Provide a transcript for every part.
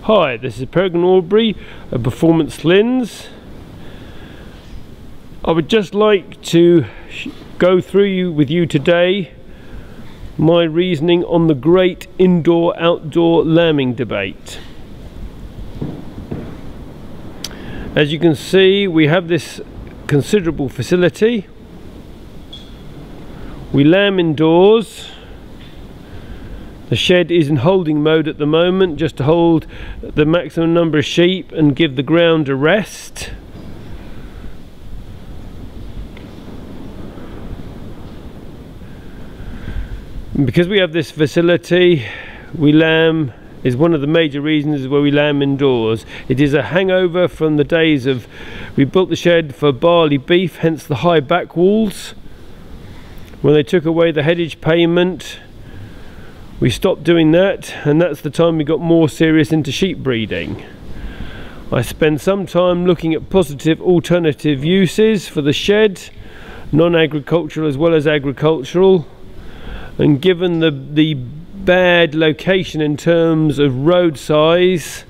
Hi, this is Peregrine Aubrey of PerformanceLleyns. I would just like to go through with you today my reasoning on the great indoor-outdoor lambing debate. As you can see, we have this considerable facility. We lamb indoors. The shed is in holding mode at the moment, just to hold the maximum number of sheep and give the ground a rest. And because we have this facility, we lamb is one of the major reasons why we lamb indoors. It is a hangover from the days of, we built the shed for barley beef, hence the high back walls. When they took away the headage payment, we stopped doing that, and that's the time we got more serious into sheep breeding. I spent some time looking at positive alternative uses for the shed, non-agricultural as well as agricultural, and given the bad location in terms of road size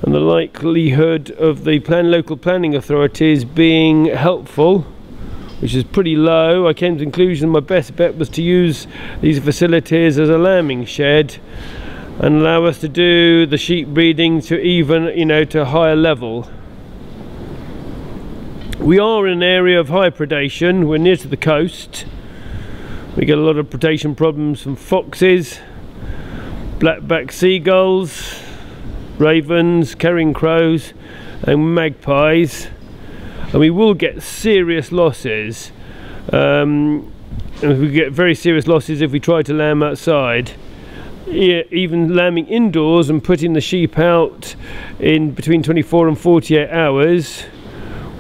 and the likelihood of the local planning authorities being helpful, which is pretty low, I came to the conclusion my best bet was to use these facilities as a lambing shed and allow us to do the sheep breeding to even, to a higher level. We are in an area of high predation. We're near to the coast. We get a lot of predation problems from foxes, black-backed seagulls, ravens, carrion crows and magpies. And we will get serious losses, and we get very serious losses if we try to lamb outside. Even lambing indoors and putting the sheep out in between 24 and 48 hours,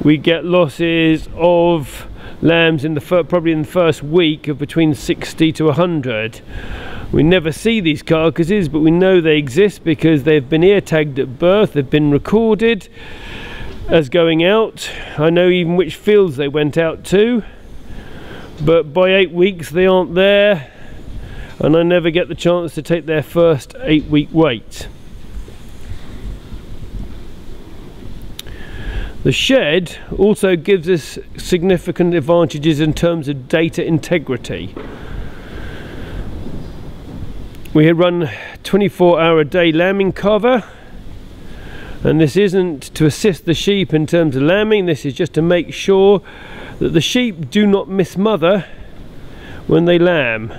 we get losses of lambs in probably in the first week of between 60 to 100. We never see these carcasses, but we know they exist because they've been ear tagged at birth, they've been recorded as going out. I know even which fields they went out to, but by 8 weeks they aren't there, and I never get the chance to take their first 8-week weight. The shed also gives us significant advantages in terms of data integrity. We run 24-hour-a-day lambing cover. And this isn't to assist the sheep in terms of lambing, this is just to make sure that the sheep do not mismother when they lamb.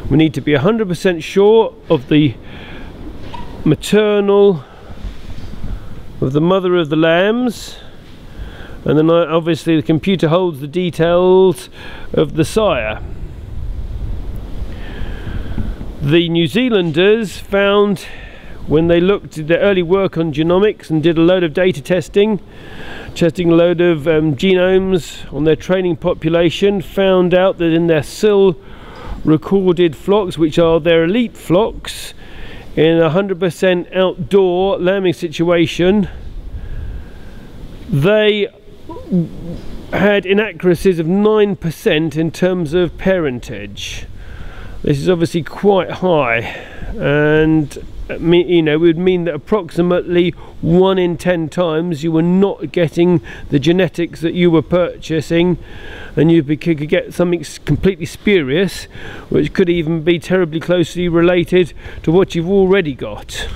We need to be 100% sure of the maternal, of the mother of the lambs, and then obviously the computer holds the details of the sire. The New Zealanders found, when they looked at their early work on genomics and did a load of data testing a load of genomes on their training population, found out that in their SIL recorded flocks, which are their elite flocks, in a 100% outdoor lambing situation, they had inaccuracies of 9% in terms of parentage. This is obviously quite high, and it would mean that approximately 1 in 10 times you were not getting the genetics that you were purchasing, and you could get something completely spurious, which could even be terribly closely related to what you've already got.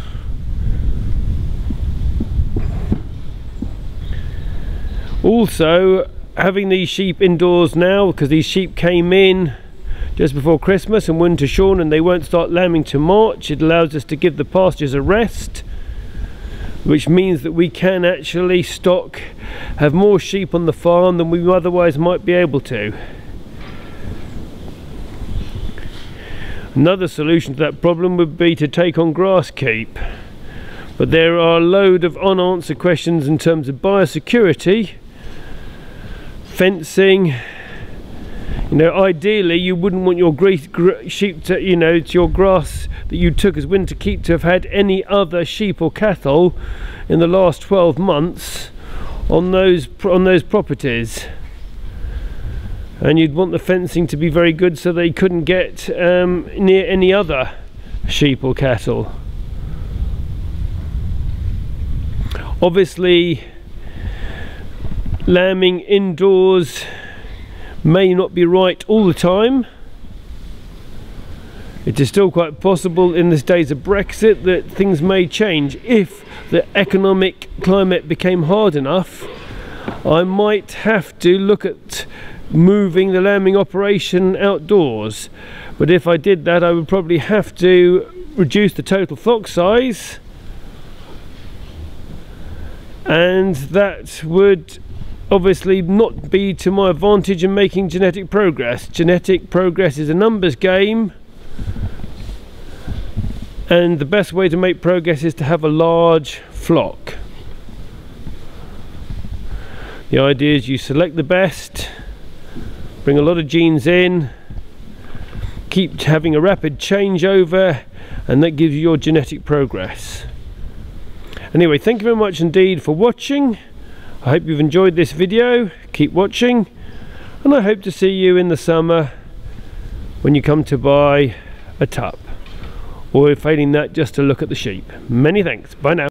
Also, having these sheep indoors now, because these sheep came in just before Christmas and winter shorn, and they won't start lambing till March, it allows us to give the pastures a rest, which means that we can actually have more sheep on the farm than we otherwise might be able to. Another solution to that problem would be to take on grass keep, but there are a load of unanswered questions in terms of biosecurity, fencing. Ideally you wouldn't want your sheep to, to your grass that you took as winter keep to have had any other sheep or cattle in the last 12 months on those properties. And you'd want the fencing to be very good so they couldn't get near any other sheep or cattle. Obviously, lambing indoors may not be right all the time. It is still quite possible in this days of Brexit that things may change. If the economic climate became hard enough, I might have to look at moving the lambing operation outdoors. But if I did that, I would probably have to reduce the total flock size, and that would obviously not be to my advantage in making genetic progress. Genetic progress is a numbers game, and the best way to make progress is to have a large flock. The idea is you select the best, bring a lot of genes in, keep having a rapid changeover, and that gives you your genetic progress. Anyway, thank you very much indeed for watching. I hope you've enjoyed this video. Keep watching, and I hope to see you in the summer when you come to buy a tup, or failing that, just to look at the sheep. Many thanks. Bye now.